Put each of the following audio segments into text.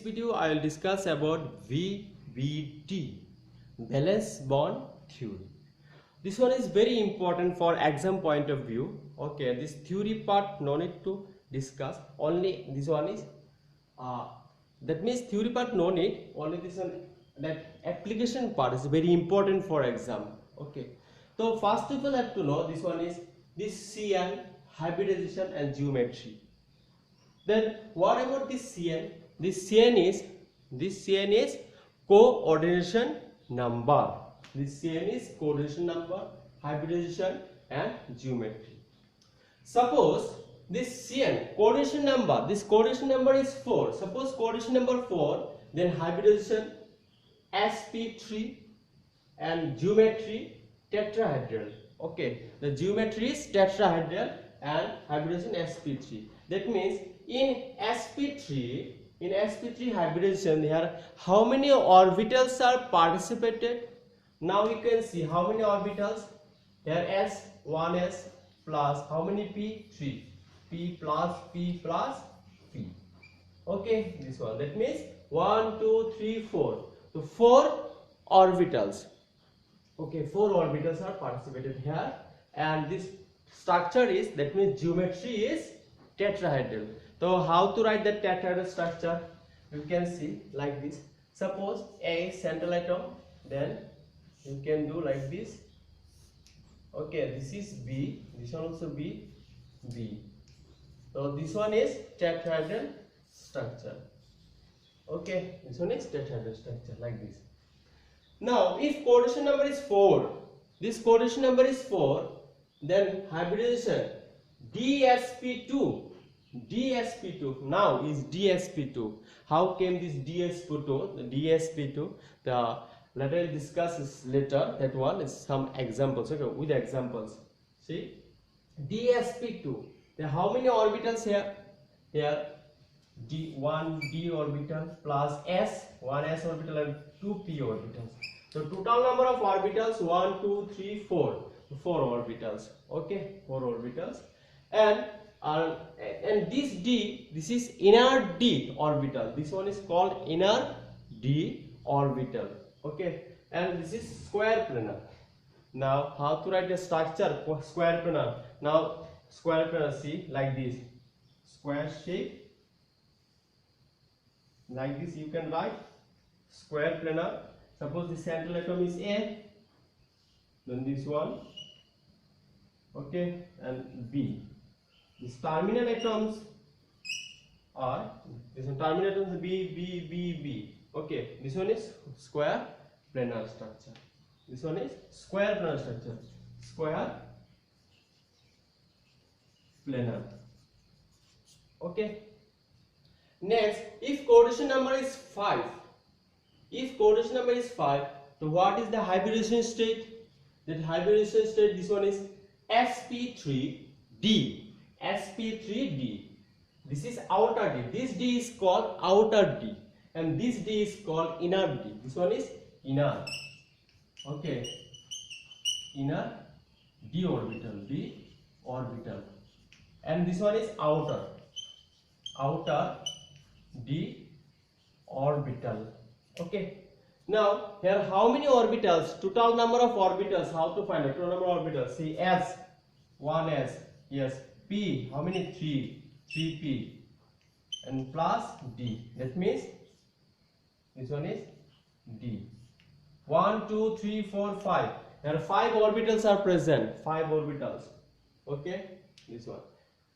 video I will discuss about VBT, valence bond theory. This one is very important for exam point of view. Okay, this theory part no need to discuss. Only this one is that means theory part no need. Only this one, that application part is very important for exam. Okay, so first of all have to know this one is this CN, hybridization and geometry. Then what about this CN? This CN is coordination number. This CN is coordination number, hybridization and geometry. Suppose this CN coordination number, this coordination number is 4. Suppose coordination number 4, then hybridization sp3 and geometry tetrahedral. Okay, the geometry is tetrahedral and hybridization sp3. That means in sp3 hybridization here how many orbitals are participated? Now you can see how many orbitals here. S 1s plus how many p? 3. P plus p. Okay, this one. That means 1 2 3 4. So 4 orbitals. Okay, 4 orbitals are participated here, and this structure is, that means geometry is tetrahedral. So how to write the tetrahedral structure? You can see like this. Suppose A central atom, then you can do like this. Okay, this is B, this one also B. So this one is tetrahedral structure. Okay, this one is tetrahedral structure like this. Now if coordination number is 4, this coordination number is 4, then hybridization DsP2 now is DsP2. How came this DsP2? The DsP2, the later discuss is later. That one is some examples. Okay, with examples. See, DsP2. Then how many orbitals here? Here D1 d orbital plus s 1s orbital and 2 p orbitals. So total number of orbitals 1 2 3 4. 4 orbitals. Okay, 4 orbitals. And this D, this is inner d orbital. This one is called inner d orbital. Okay, and this is square planar. Now how to write the structure for square planar? Now square planar, see like this, square shape like this. You can write square planar. Suppose the central atom is A, then this one, okay, and B. These terminal atoms are, this one terminal atoms B. Okay, this one is square planar structure. This one is square planar structure. Square planar. Okay. Next, if coordination number is 5, so what is the hybridization state? That hybridization state, this one is sp3d. This is outer D. This D is called outer D, and this D is called inner D. This one is inner. Okay, inner D orbital, and this one is outer D orbital. Okay. Now here how many orbitals? Total number of orbitals. How to find out total number of orbitals? See, S 1s, yes. P, how many? 3p, and plus D. That means this one is D. 1 2 3 4 5. There are 5 orbitals are present. 5 orbitals. Okay, this one.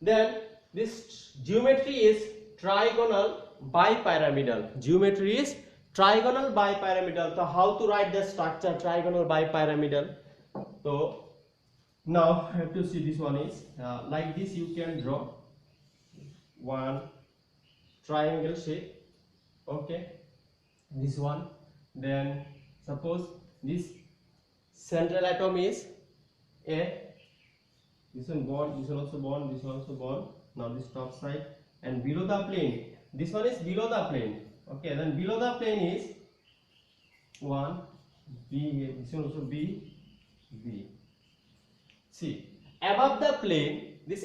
Then this geometry is trigonal bipyramidal. So how to write the structure trigonal bipyramidal? So now I have to see, this one is like this. You can draw one triangle shape. Okay, this one. Then suppose this central atom is A. This one bond, this one also bond, this one also bond. Now this top side, and below the plane, this one is below the plane. Okay, then below the plane is 1 B. This one also B. See, above the plane, this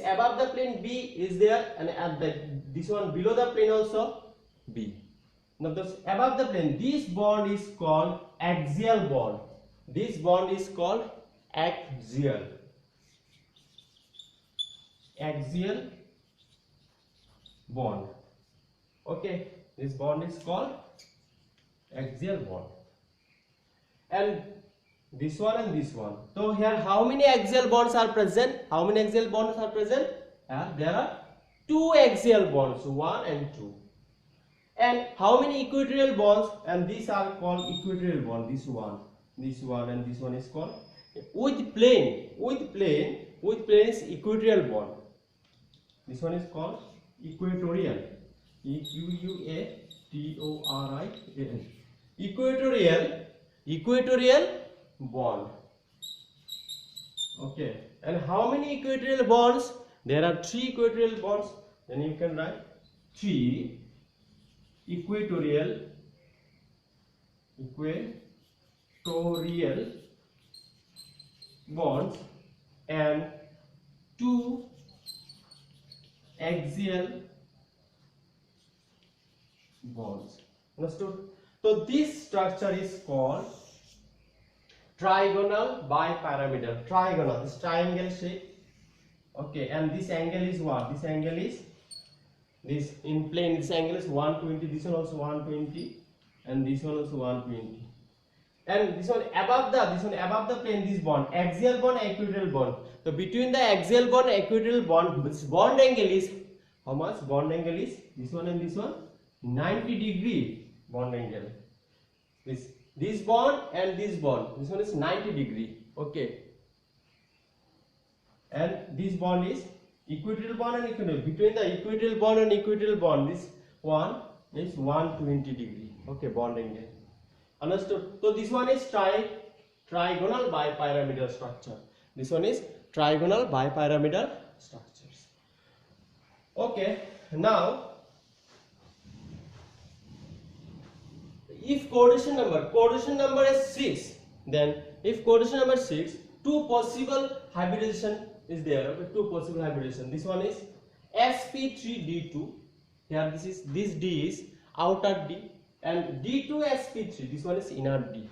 B is there, and at this one below the plane also B. Now this above the plane, this bond is called axial bond. This bond is called axial bond. Okay, this bond is called axial bond. And this one and this one. So here how many axial bonds are present? How many axial bonds are present? There are two axial bonds, 1 and 2. And how many equatorial bonds? And these are called equatorial bond. This one, and this one is called with plane. With plane is equatorial bond. This one is called equatorial. Equatorial. Equatorial bond. Okay. And how many equatorial bonds? There are 3 equatorial bonds. Then you can write 3 equatorial bonds and 2 axial bonds. Understood? So this structure is called trigonal bipyramidal. Trigonal, this triangle shape. Okay, and this angle is what? This angle is this in plane. This angle is 120. This one also 120, and this one also 120. And this one above the plane. This bond, axial bond, equatorial bond. So between the axial bond and equatorial bond, this bond angle is how much? Bond angle is this one and this one 90-degree bond angle. This bond and this bond. This one is 90-degree. Okay. And this bond is equatorial bond and equatorial. Between the equatorial bond and equatorial bond, this one is 120-degree. Okay, bond angle. Understood? So this one is trigonal bipyramidal structure. This one is trigonal bipyramidal structures. Okay, now if coordination number is 6, then if coordination number 6, 2 possible hybridization is there. Okay, 2 possible hybridization. This one is sp3d2. Here this d is outer d, and d2sp3. This one is inner d.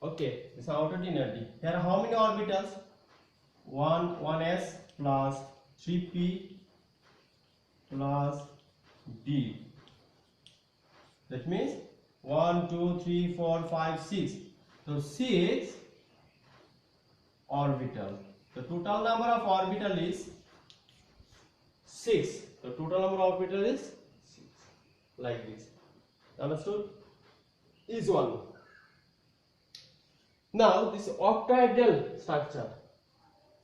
Okay, this is outer d, inner d. Here how many orbitals? 1s plus 3p plus d. That means 1, 2, 3, 4, 5, 6. So 6 orbital. The total number of orbital is 6. The total number of orbital is 6. Like this. Understood? Is 1. Now this octahedral structure.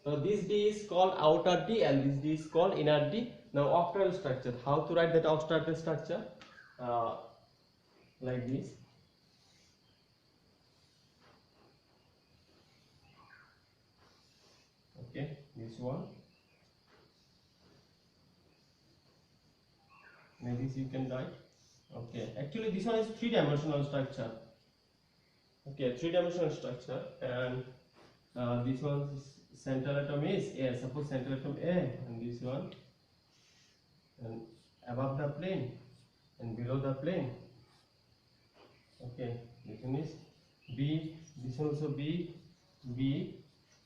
So this D is called outer D and this D is called inner D. Now octahedral structure. How to write that octahedral structure? Like this. Okay, this one. Maybe you can write. Okay, actually this one is 3-dimensional structure. Okay, 3-dimensional structure, and this one's central atom is A. Suppose central atom A, and this one, and above the plane and below the plane. Okay, this one is B. This one also B,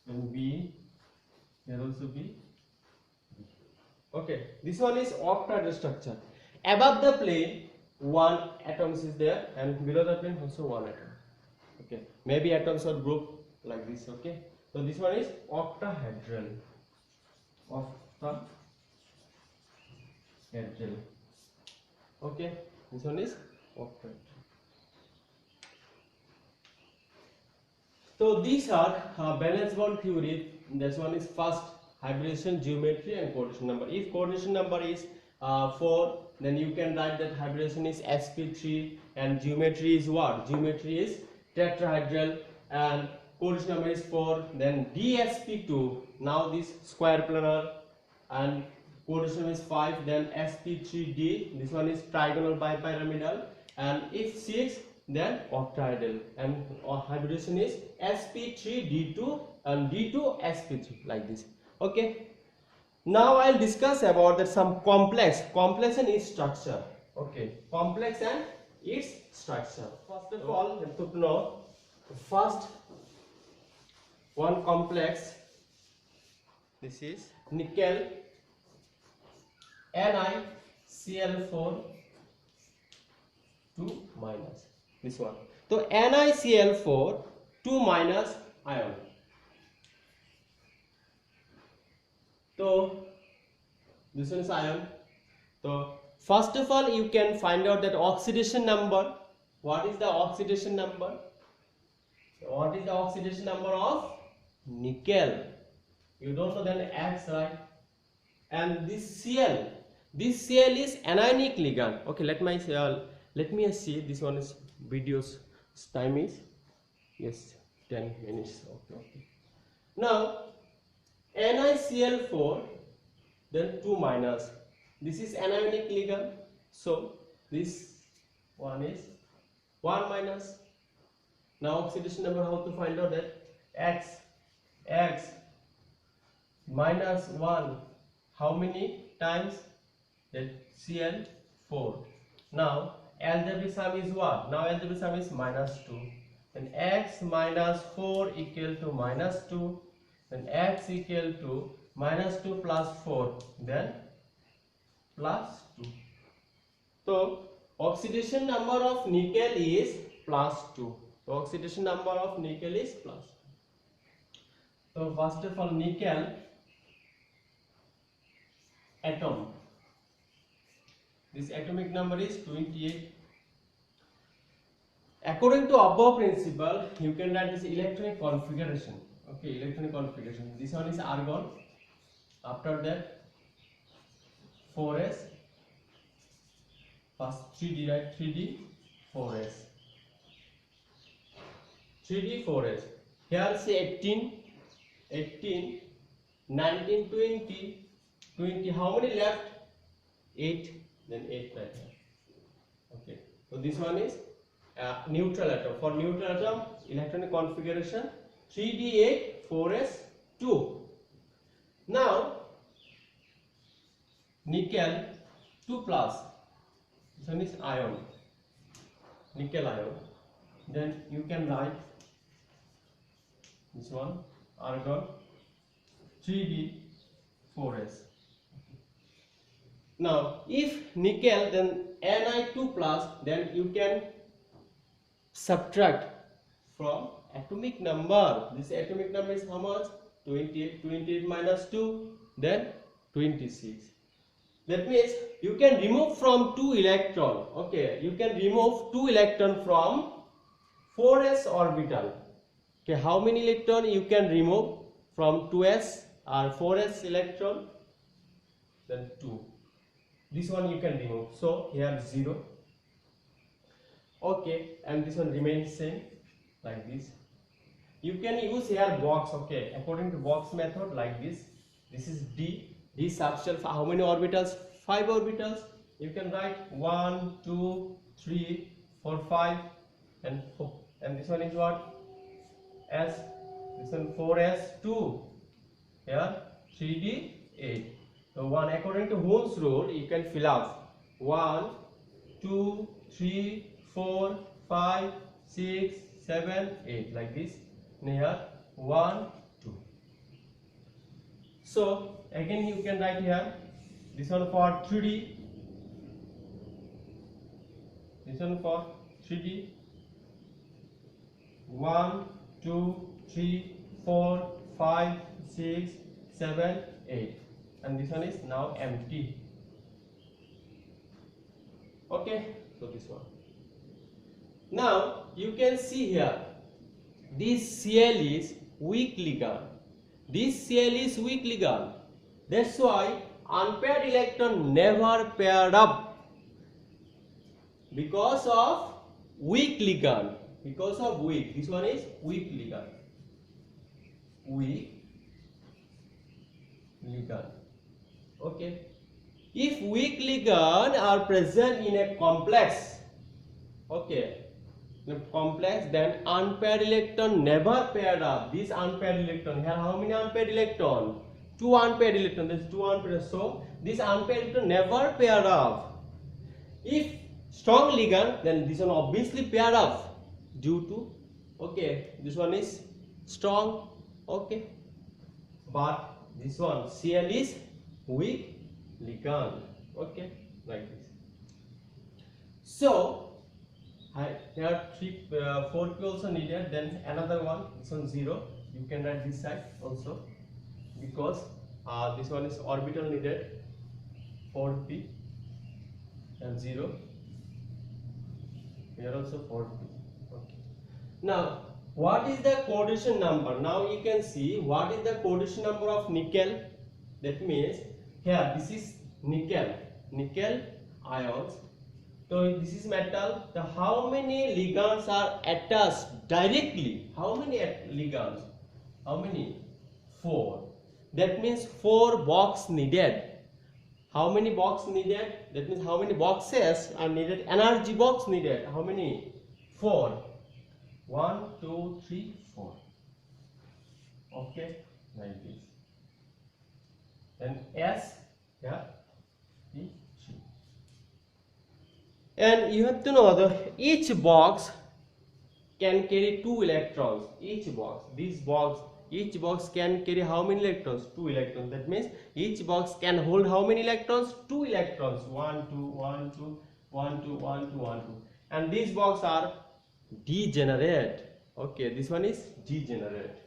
and B. Here also B. Okay, this one is octahedral structure. Above the plane, 1 atoms is there, and below the plane also 1 atom. Okay, maybe atoms are grouped like this. Okay, so this one is octahedral. Octahedral. Okay, this one is octahedral. So these are valence bond theory. This one is first hybridization, geometry, and coordination number. If coordination number is 4, then you can write that hybridization is sp3, and geometry is what? Geometry is tetrahedral, and coordination number is 4. Then dsp2. Now this square planar, and coordination is 5. Then sp3d. This one is trigonal bipyramidal, and if 6, then octahedral, and hybridization is sp3d2 and d2sp3 like this. Okay, now I'll discuss about that some complex and its structure. Okay, complex and its structure. First of all, you have to know the first one complex. This is nickel NiCl4 2 minus this one. So NiCl4 2 minus ion. So this one is ion. So first of all, you can find out that oxidation number. What is the oxidation number? What is the oxidation number of nickel? You don't know, then X, right? And this Cl is anionic ligand. Okay, let me see. This one is video's time is, yes, 10 minutes. Okay. Now NiCl4, then 2 minus. This is anionic ligand, so this one is 1 minus. Now oxidation number, how to find out that? X minus 1, how many times? That Cl4. Now algebraic sum is what? Now algebraic sum is minus 2. Then X minus 4 equal to minus 2. Then X equal to minus 2 plus 4. Then plus 2. So oxidation number of nickel is plus 2. So oxidation number of nickel is plus 2. So first of all, nickel atom. This atomic number is 28. According to above principle, you can write this electronic configuration. Okay, electronic configuration. This one is argon. After that, 4s. First 3d, right? 3d, 4s. 3d, 4s. Here say 18, 19, 20. How many left? 8. Then 8 right here. Okay. So this one is neutral atom. For neutral atom, electronic configuration 3d8, 4s, 2. Now nickel 2 plus. This one is ion. Nickel ion. Then you can write this one argon 3d, 4s. Now if nickel, then Ni2 plus, then you can subtract from atomic number. This atomic number is how much? 28. 28 minus 2, then 26. That means you can remove from 2 electron. Okay, you can remove 2 electron from 4s orbital. Okay, how many electron you can remove from 2s or 4s electron? Then 2. This one you can remove. So here 0. Okay, and this one remains same like this. You can use here box. Okay, according to box method, like this. This is D. D subshell. How many orbitals? 5 orbitals. You can write 1, 2, 3, 4, 5, and 4. And this one is what? S. This one 4s2. Here 3d8. So 1, according to Ohm's rule, you can fill up 1, 2, 3, 4, 5, 6, 7, 8 like this. And here 1, 2. So again you can write here this one for 3D. This one for 3D. 1, 2, 3, 4, 5, 6, 7, 8. And this one is now empty. Okay, so this one. Now you can see here, this Cl is weak ligand. This Cl is weak ligand. That's why unpaired electron never paired up because of weak ligand. Because of weak. This one is weak ligand. Weak ligand. Okay. If weak ligand are present in a complex, okay, in a complex, then unpaired electron never paired up. This unpaired electron here, how many unpaired electron? 2 unpaired electron. There's 2 unpaired. So this unpaired electron never paired up. If strong ligand, then this one obviously pair up due to, okay, this one is strong, okay, but this one Cl is weak ligand, okay, like this. So here are 4p also needed, then another one, this one 0, you can write this side also, because this one is orbital needed, 4p and 0, here also 4p, okay. Now what is the coordination number? Now you can see what is the coordination number of nickel. That means here this is nickel ions. So this is metal. So how many ligands are attached directly? How many ligands? How many? 4. That means 4 box needed. How many box needed? That means how many boxes are needed? Energy box needed. How many? 4. 1, 2, 3, 4. Okay, like this. Then S, yeah, P, 3. And you have to know that each box can carry 2 electrons. Each box can carry how many electrons? 2 electrons. That means each box can hold how many electrons? 2 electrons. 1, 2, 1, 2, 1, 2, 1, 2, 1, 2. And these boxes are degenerate. Okay, this one is degenerate.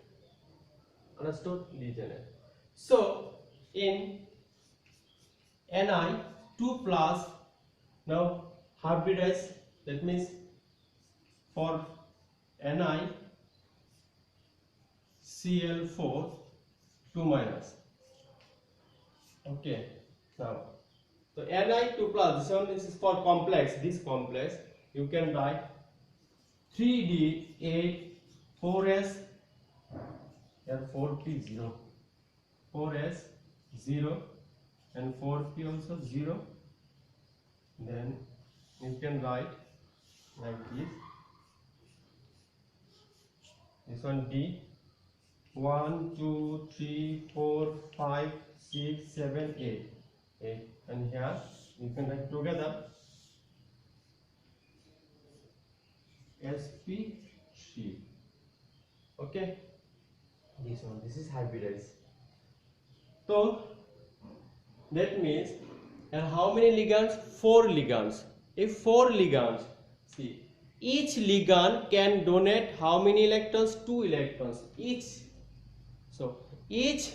Understood? Degenerate. So in Ni2 plus, now hybridize, that means for Ni Cl4 2 minus. Okay, now so Ni2 plus, this one, this is for complex. This complex you can write 3D8 4s and 4p 0, 4s 0 and 4p also 0. Then you can write like this one D 1 2 3 4 5 6 7 8, and here you can write together sp3. Okay, this one, this is hybridized. So that means, and how many ligands? 4 ligands. If 4 ligands, see, each ligand can donate how many electrons? 2 electrons each. So each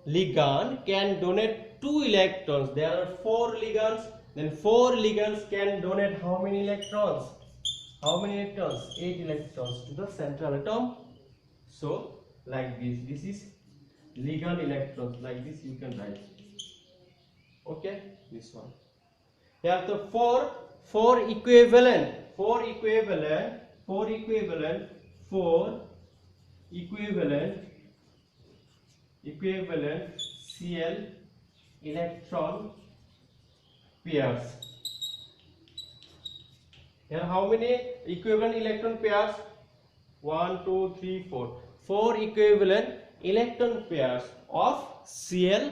ligand can donate 2 electrons. There are 4 ligands, then 4 ligands can donate how many electrons? How many electrons? 8 electrons to the central atom. So like this is ligand electrons, like this you can write. Okay, this one. Here the 4 equivalent Cl electron pairs. Here how many equivalent electron pairs? 1 2 3 4. 4 equivalent electron pairs of Cl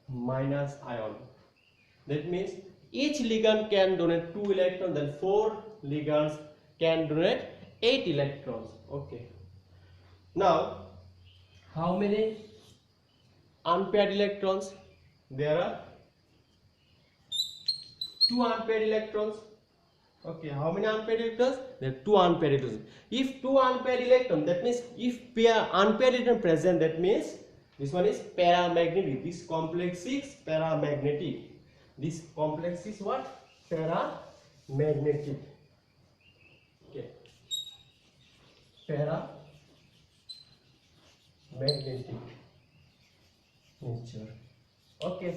minus ion. That means each ligand can donate 2 electrons, then 4 ligands can donate 8 electrons. Okay. Now, how many unpaired electrons? There are 2 unpaired electrons. Okay, how many unpaired electrons? There are 2 unpaired electrons. If 2 unpaired electrons, that means if unpaired electron present, that means this one is paramagnetic. This complex is paramagnetic. This complex is what? Paramagnetic. Okay. Paramagnetic nature. Okay.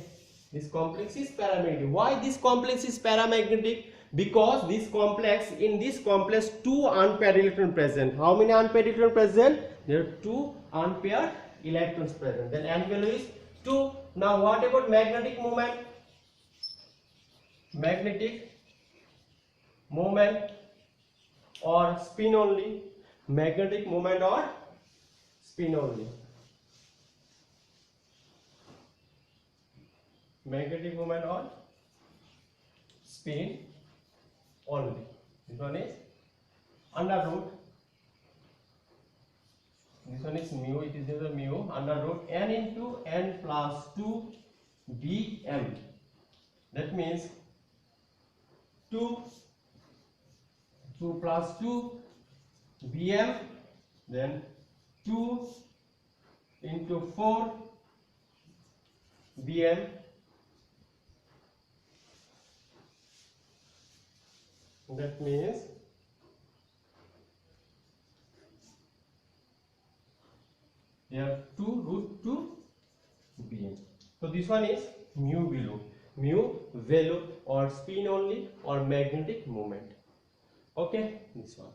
This complex is paramagnetic. Why this complex is paramagnetic? Because this complex, in this complex 2 unpaired electrons present. How many unpaired electrons present? There are 2 unpaired electrons present. Then n value is 2. Now what about magnetic moment? Magnetic moment or spin only? Magnetic moment or spin only? Magnetic moment or spin only. This one is under root. This one is mu. It is the mu under root n into n plus 2 bm. That means 2 plus 2 bm, then 2 into 4 bm, that means here 2 root 2 bm. So this one is mu value or spin only or magnetic moment. Okay, this one.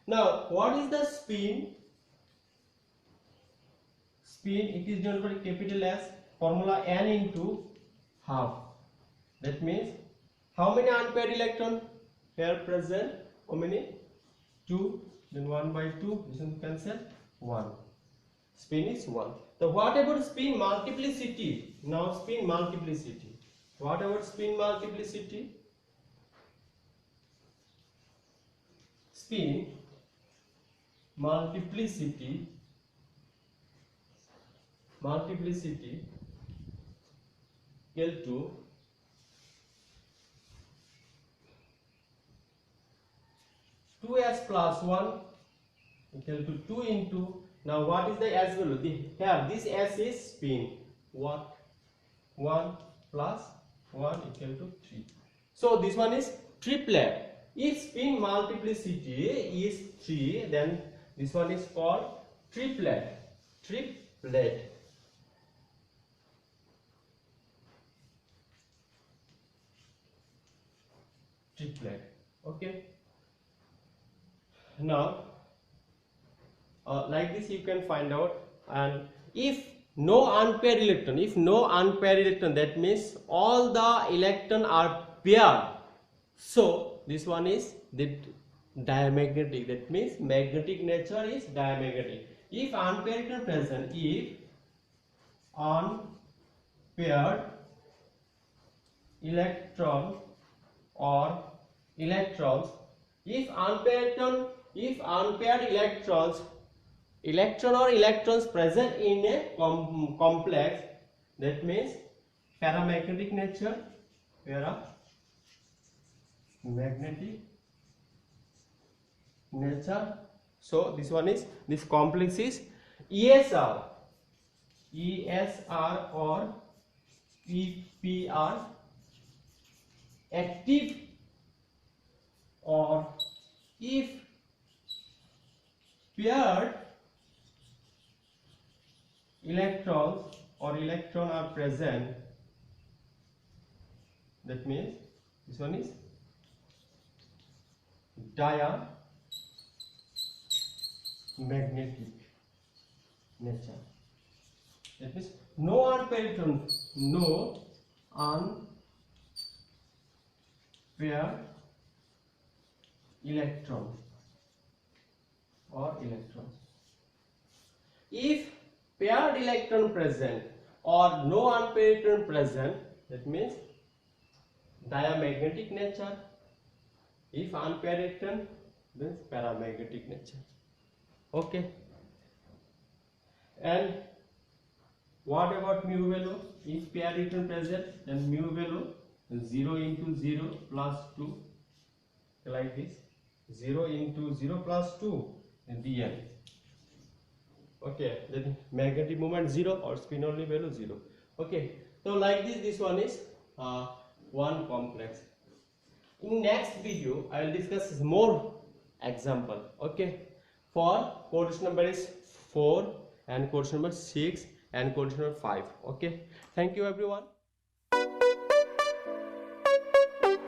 Now what is the spin? Spin, it is denoted by capital S, formula n into half. That means how many unpaired electron here present? How many? 2. Then 1 by 2. This one cancel. 1. Spin is 1. So what about spin multiplicity? Now spin multiplicity. What about spin multiplicity? Spin multiplicity equal to 2s plus 1 equal to 2 into, now what is the s value? Here this s is spin. What? 1 plus 1 equal to 3. So this one is triplet. If spin multiplicity is 3, then this one is called triplet. Triplet. Okay. Now like this you can find out. And if no unpaired electron, that means all the electrons are paired. So this one is the diamagnetic. That means magnetic nature is diamagnetic. If unpaired electron present, if unpaired electron or electrons, if unpaired electron or electrons present in a complex, that means paramagnetic nature. Paramagnetic nature. So this one is, this complex is ESR or PPR, active, or if paired electrons or electron are present, that means this one is diamagnetic nature. That means no unpaired electron, no unpaired electron or electrons. If paired electron present or no unpaired electron present, that means diamagnetic nature. If unpaired electron, then paramagnetic nature. Okay. And what about mu value? If paired electron present, then mu value 0 into 0 plus 2, like this. 0 into 0 plus 2, then dn. Okay, then magnetic moment 0 or spin only value 0. Okay, so like this one is one complex. In next video I will discuss more example. Okay, for course number is 4 and course number 6 and course number 5. Okay, thank you everyone.